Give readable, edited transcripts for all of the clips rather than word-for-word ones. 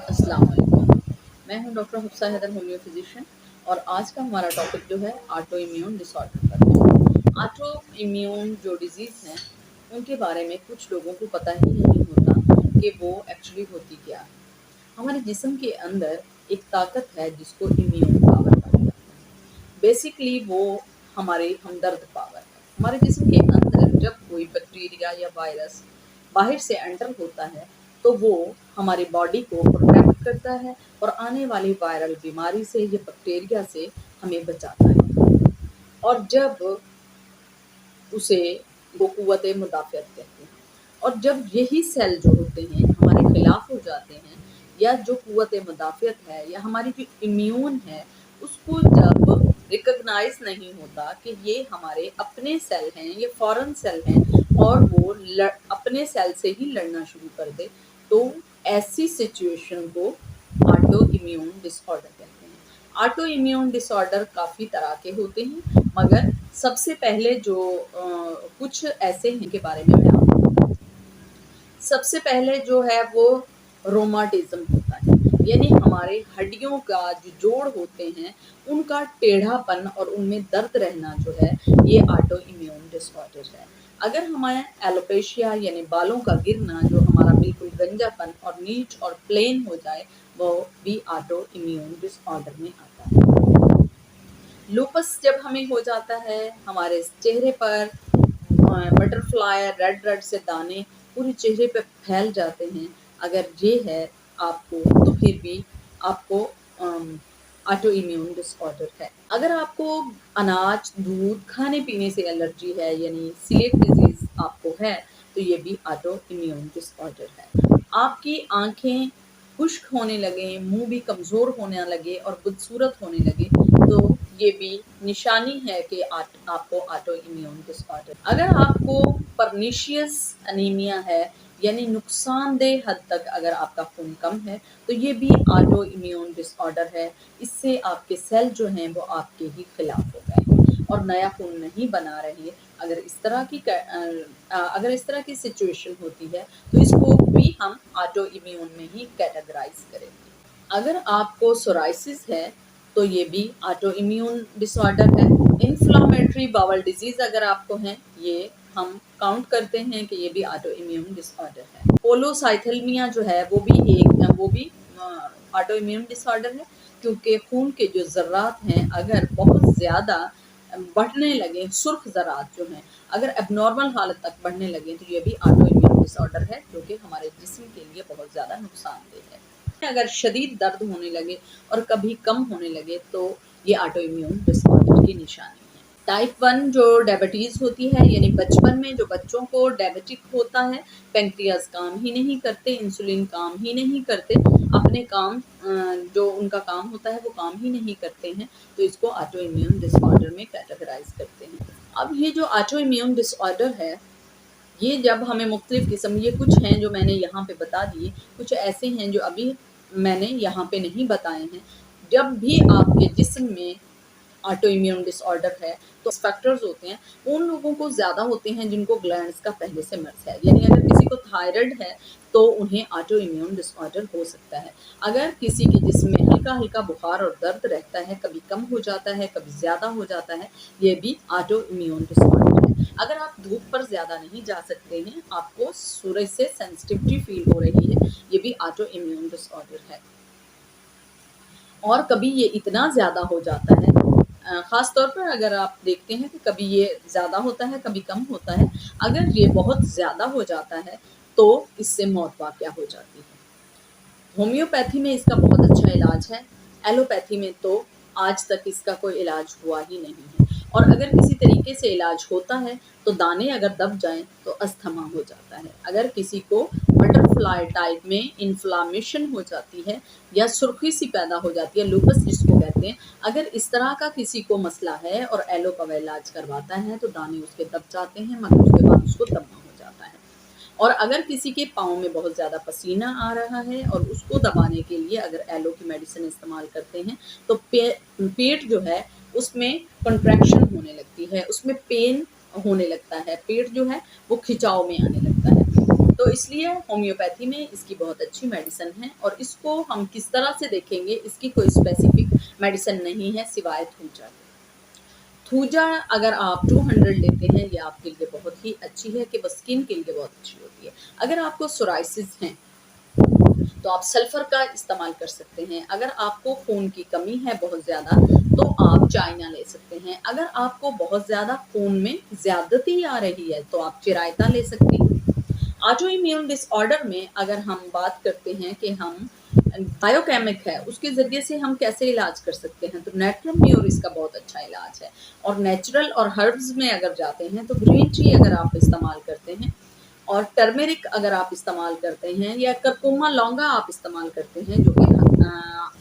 अस्सलाम वालेकुम। मैं हूं डॉक्टर हुफ्सा हैदर, होम्यो फिजिशियन। और आज का हमारा टॉपिक जो है ऑटो इम्यून डिसऑर्डर पर है। ऑटो इम्यून जो डिजीज़ हैं उनके बारे में कुछ लोगों को पता ही नहीं होता कि वो एक्चुअली होती क्या है। हमारे जिस्म के अंदर एक ताकत है जिसको इम्यून पावर कहा जाता है। बेसिकली वो हमारे हमदर्द पावर है। हमारे जिस्म के अंदर जब कोई बैक्टीरिया या वायरस बाहर से एंटर होता है तो वो हमारी बॉडी को प्रोटेक्ट करता है और आने वाली वायरल बीमारी से या बैक्टीरिया से हमें बचाता है। और जब उसे वो कुव्वत मुदाफ़ियत कहते हैं। और जब यही सेल जो होते हैं हमारे खिलाफ हो जाते हैं, या जो कुव्वत मुदाफ़ियत है या हमारी जो इम्यून है उसको जब रिकॉग्नाइज नहीं होता कि ये हमारे अपने सेल हैं, ये फॉरेन सेल हैं, और वो अपने सेल से ही लड़ना शुरू कर दे, तो ऐसी सिचुएशन को ऑटो इम्यून डिसऑर्डर कहते हैं। ऑटो इम्यून डिसऑर्डर काफ़ी तरह के होते हैं, मगर सबसे पहले जो कुछ ऐसे हैं के बारे में मैं आपको बताती हूँ। सबसे पहले जो है वो रोमाटिज्म होता है, यानी हमारे हड्डियों का जो जोड़ होते हैं उनका टेढ़ापन और उनमें दर्द रहना जो है, ये ऑटो इम्यून डिसऑर्डर है। अगर हमारे एलोपेशिया यानी बालों का गिरना जो हमारा बिल्कुल गंजापन और नीट और प्लेन हो जाए, वो भी ऑटो इम्यून डिसऑर्डर में आता है। लूपस जब हमें हो जाता है, हमारे चेहरे पर बटरफ्लाई रेड रेड से दाने पूरे चेहरे पे फैल जाते हैं, अगर ये है आपको, तो फिर भी आपको ऑटो इम्यून डिसऑर्डर है। अगर आपको अनाज, दूध, खाने पीने से एलर्जी है, यानी सीलिएक डिजीज आपको है, तो ये भी ऑटो इम्यून डिसऑर्डर है। आपकी आंखें खुश्क होने लगे, मुंह भी कमज़ोर होने लगे और बदसूरत होने लगे, तो ये भी निशानी है कि आपको ऑटो इम्यून डिसऑर्डर। अगर आपको परनीशियस अनीमिया है, यानी नुकसानदेह हद तक अगर आपका खून कम है, तो ये भी ऑटो इम्यून डिसऑर्डर है। इससे आपके सेल जो हैं वो आपके ही खिलाफ हो गए हैं और नया खून नहीं बना रहे। अगर इस तरह की सिचुएशन होती है तो इसको भी हम ऑटो इम्यून में ही कैटेगराइज करेंगे। अगर आपको सोराइसिस है तो ये भी ऑटो इम्यून डिसऑर्डर है। इन्फ्लामेटरी बाउल डिजीज अगर आपको है, ये हम काउंट करते हैं कि ये भी ऑटो इम्यून डिसऑर्डर है। पोलोसाइथेमिया जो है वो भी ऑटो इम्यून डिसऑर्डर है, क्योंकि खून के जो ज़र्रात हैं अगर बहुत ज़्यादा बढ़ने लगे, सुर्ख ज़र्रात जो हैं अगर एबनॉर्मल हालत तक बढ़ने लगे, तो ये भी ऑटो इम्यून डिसऑर्डर है, जो कि हमारे जिस्म के लिए बहुत ज़्यादा नुकसानदेह है। अगर शदीद दर्द होने लगे और कभी कम होने लगे, तो ये ऑटो इम्यून डिसऑर्डर की निशानी है। टाइप 1 जो डायबिटीज़ होती है, यानी बचपन में जो बच्चों को डायबिटिक होता है, पेंक्रियाज काम ही नहीं करते, इंसुलिन काम ही नहीं करते, अपने काम जो उनका काम होता है वो काम ही नहीं करते हैं, तो इसको ऑटो इम्यून डिसऑर्डर में कैटेगराइज करते हैं। अब ये जो ऑटो इम्यून डिसऑर्डर है, ये जब हमें मुख्तलिफ किस्म, ये कुछ हैं जो मैंने यहाँ पे बता दिए, कुछ ऐसे हैं जो अभी मैंने यहाँ पे नहीं बताए हैं। जब भी आपके जिस्म में ऑटो इम्यून डिसऑर्डर है तो फैक्टर्स होते हैं, उन लोगों को ज़्यादा होते हैं जिनको ग्लैंड्स का पहले से मर्ज है, यानी अगर किसी को थायराइड है तो उन्हें ऑटो इम्यून डिसऑर्डर हो सकता है। अगर किसी के जिस्म में हल्का हल्का बुखार और दर्द रहता है, कभी कम हो जाता है, कभी ज़्यादा हो जाता है, ये भी ऑटो इम्यून डिसऑर्डर है। अगर आप धूप पर ज़्यादा नहीं जा सकते हैं, आपको सूरज से सेंसिटिविटी फील हो रही है, ये भी ऑटो इम्यून डिसऑर्डर है। और कभी ये इतना ज़्यादा हो जाता है, ख़ास तौर पर अगर आप देखते हैं कि कभी ये ज़्यादा होता है, कभी कम होता है। अगर ये बहुत ज़्यादा हो जाता है तो इससे मौत वाक़या हो जाती है। होम्योपैथी में इसका बहुत अच्छा इलाज है, एलोपैथी में तो आज तक इसका कोई इलाज हुआ ही नहीं है। और अगर किसी तरीके से इलाज होता है तो दाने अगर दब जाएँ तो अस्थमा हो जाता है। अगर किसी को बटरफ्लाई टाइप में इन्फ्लामेशन हो जाती है या सुर्खी सी पैदा हो जाती है, लूपस जिसको कहते हैं, अगर इस तरह का किसी को मसला है और एलो का वह इलाज करवाता है तो दाने उसके दब जाते हैं, मगर उसके बाद उसको दमा हो जाता है। और अगर किसी के पाँव में बहुत ज़्यादा पसीना आ रहा है और उसको दबाने के लिए अगर एलो की मेडिसिन इस्तेमाल करते हैं, तो पेट जो है उसमें कंट्रैक्शन होने लगती है, उसमें पेन होने लगता है, पेट जो है वो खिंचाव में आने लगता है। तो इसलिए होम्योपैथी में इसकी बहुत अच्छी मेडिसिन है, और इसको हम किस तरह से देखेंगे, इसकी कोई स्पेसिफिक मेडिसिन नहीं है सिवाय थूजा के। थूजा अगर आप 200 लेते हैं, ये आपके लिए बहुत ही अच्छी है कि वो स्किन के लिए बहुत अच्छी होती है। अगर आपको सोराइसिस है तो आप सल्फर का इस्तेमाल कर सकते हैं। अगर आपको खून की कमी है बहुत ज़्यादा तो आप चाइना ले सकते हैं। अगर आपको बहुत ज़्यादा खून में ज़्यादती आ रही है तो आप चिरायता ले सकते हैं। ऑटो इम्यून डिसऑर्डर में अगर हम बात करते हैं कि हम बायोकेमिक है उसके ज़रिए से हम कैसे इलाज कर सकते हैं, तो नेट्रोम्योर इसका बहुत अच्छा इलाज है। और नेचुरल और हर्ब्स में अगर जाते हैं तो ग्रीन टी अगर आप इस्तेमाल करते हैं और टर्मेरिक अगर आप इस्तेमाल करते हैं या करकुमा लौंगा आप इस्तेमाल करते हैं जो कि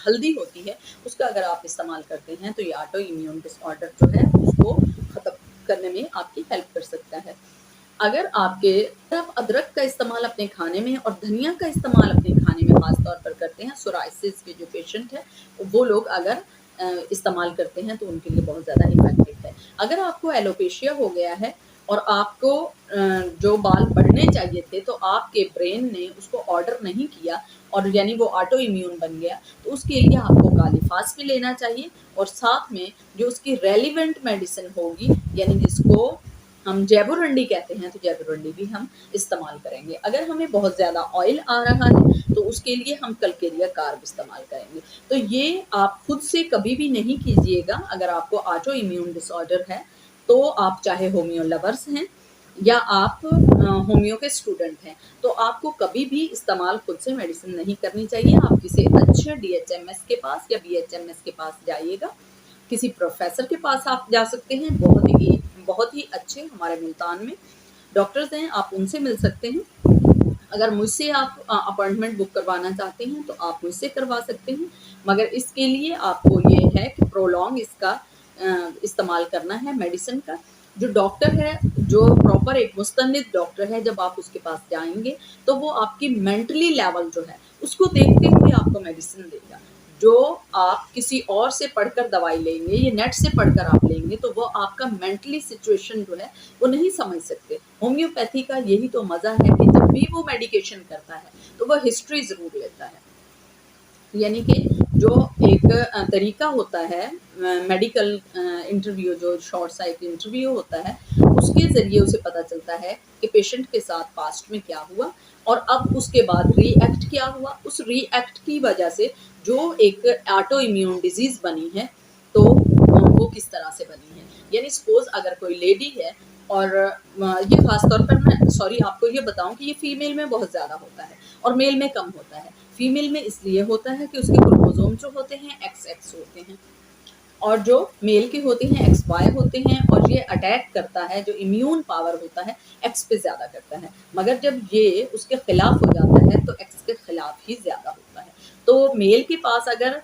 हल्दी होती है, उसका अगर आप इस्तेमाल करते हैं तो ये ऑटो इम्यून डिसऑर्डर जो है उसको ख़त्म करने में आपकी हेल्प कर सकता है। अगर आप अदरक का इस्तेमाल अपने खाने में और धनिया का इस्तेमाल अपने खाने में ख़ास तौर पर करते हैं, सोराइसिस के जो पेशेंट हैं वो लोग अगर इस्तेमाल करते हैं तो उनके लिए बहुत ज़्यादा इफ़ेक्टिव है। अगर आपको एलोपेशिया हो गया है और आपको जो बाल बढ़ने चाहिए थे तो आपके ब्रेन ने उसको ऑर्डर नहीं किया और यानी वो ऑटो इम्यून बन गया, तो उसके लिए आपको कालीफास भी लेना चाहिए और साथ में जो उसकी रेलिवेंट मेडिसिन होगी यानी जिसको हम जैबुरंडी कहते हैं तो जैबुरंडी भी हम इस्तेमाल करेंगे। अगर हमें बहुत ज़्यादा ऑयल आ रहा है तो उसके लिए हम कलकेरिया कार्ब इस्तेमाल करेंगे। तो ये आप खुद से कभी भी नहीं कीजिएगा। अगर आपको ऑटो इम्यून डिसऑर्डर है तो आप चाहे होम्यो लवर्स हैं या आप होम्यो के स्टूडेंट हैं तो आपको कभी भी इस्तेमाल खुद से मेडिसिन नहीं करनी चाहिए। आप किसी अच्छे DHMS के पास या BHMS के पास जाइएगा, किसी प्रोफेसर के पास आप जा सकते हैं, बहुत ही अच्छे हमारे मुल्तान में डॉक्टर्स हैं, आप उनसे मिल सकते हैं। अगर मुझसे आप अपॉइंटमेंट बुक करवाना चाहते हैं तो आप मुझसे करवा सकते हैं, मगर इसके लिए आपको ये है कि प्रोलॉन्ग इसका इस्तेमाल करना है मेडिसिन का। जो डॉक्टर है, जो प्रॉपर एक मुस्तनिद डॉक्टर है, जब आप उसके पास जाएंगे तो वो आपकी मेंटली लेवल जो है उसको देखते हुए आपको मेडिसिन देगा। जो आप किसी और से पढ़कर दवाई लेंगे, ये नेट से पढ़कर आप लेंगे तो वो आपका मेंटली सिचुएशन जो है वो नहीं समझ सकते। होम्योपैथी का यही तो मज़ा है कि जब भी वो मेडिकेशन करता है तो वो हिस्ट्री ज़रूर लेता है, यानी कि जो एक तरीका होता है मेडिकल इंटरव्यू, जो शॉर्ट साइट इंटरव्यू होता है, उसके ज़रिए उसे पता चलता है कि पेशेंट के साथ पास्ट में क्या हुआ और अब उसके बाद रिएक्ट क्या हुआ। उस रिएक्ट की वजह से जो एक ऑटो इम्यून डिजीज़ बनी है तो वो किस तरह से बनी है। यानी सपोज़ अगर कोई लेडी है और ये ख़ास तौर पर मैं आपको ये बताऊं कि ये फीमेल में बहुत ज़्यादा होता है और मेल में कम होता है। फीमेल में इसलिए होता है कि उसके क्रोमोसोम जो होते हैं XX होते हैं और जो मेल के होते हैं XY होते हैं, और ये अटैक करता है, जो इम्यून पावर होता है X पे ज़्यादा करता है, मगर जब ये उसके खिलाफ हो जाता है तो X के खिलाफ ही ज़्यादा होता है। तो मेल के पास अगर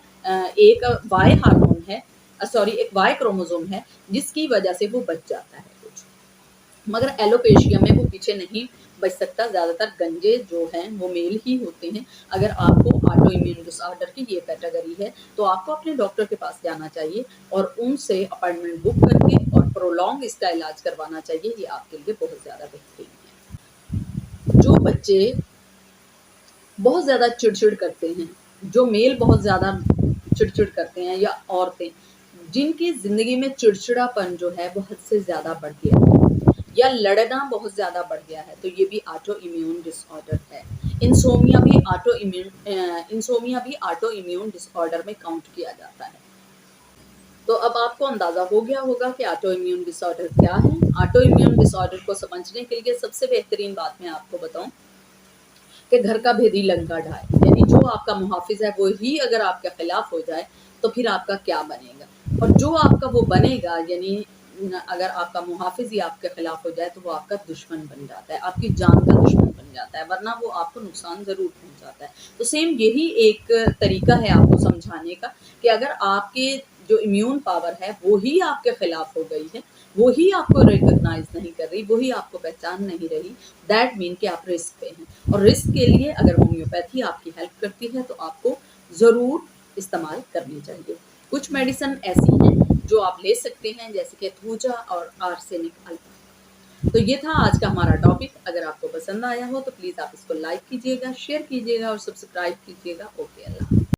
एक Y हार्मोन है, एक Y क्रोमोसोम है जिसकी वजह से वो बच जाता है कुछ, मगर एलोपेशिया में वो पीछे नहीं बच सकता। ज़्यादातर गंजे जो हैं वो मेल ही होते हैं। अगर आपको ऑटो इम्यून डिसऑर्डर की ये कैटेगरी है तो आपको अपने डॉक्टर के पास जाना चाहिए और उनसे अपॉइंटमेंट बुक करके और प्रोलॉन्ग इसका इलाज करवाना चाहिए। ये आपके लिए बहुत ज़्यादा बेहतरीन है। जो बच्चे बहुत ज़्यादा चिड़चिड़ करते हैं, जो मेल बहुत ज़्यादा चिड़चिड़ करते हैं या औरतें जिनकी ज़िंदगी में चिड़चिड़ापन जो है वो हद से ज़्यादा बढ़ गया है या लड़ना बहुत ज़्यादा बढ़ गया है, तो ये भी ऑटो इम्यून डिसऑर्डर है। इंसोमिया भी ऑटो इम्यून डिसऑर्डर में काउंट किया जाता है। तो अब आपको अंदाज़ा हो गया होगा कि ऑटो इम्यून डिसऑर्डर क्या है। ऑटो इम्यून डिसऑर्डर को समझने के लिए सबसे बेहतरीन बात मैं आपको बताऊं कि घर का भेदी लंका ढाए, यानी जो आपका मुहाफिज है वो ही अगर आपके खिलाफ हो जाए तो फिर आपका क्या बनेगा। और जो आपका वो बनेगा, यानी अगर आपका मुहाफिज ही आपके खिलाफ हो जाए तो वो आपका दुश्मन बन जाता है, आपकी जान का दुश्मन बन जाता है, वरना वो आपको नुकसान ज़रूर पहुंचाता है। तो सेम यही एक तरीका है आपको समझाने का कि अगर आपके जो इम्यून पावर है वो ही आपके खिलाफ हो गई है, वो ही आपको रिकॉग्नाइज नहीं कर रही, वो ही आपको पहचान नहीं रही, दैट मीन कि आप रिस्क पे हैं। और रिस्क के लिए अगर होम्योपैथी आपकी हेल्प करती है तो आपको ज़रूर इस्तेमाल करनी चाहिए। कुछ मेडिसिन ऐसी हैं जो आप ले सकते हैं जैसे कि थूजा और आर्सेनिक अल्फा। तो ये था आज का हमारा टॉपिक। अगर आपको पसंद आया हो तो प्लीज़ आप इसको लाइक कीजिएगा, शेयर कीजिएगा और सब्सक्राइब कीजिएगा। ओके, अल्लाह।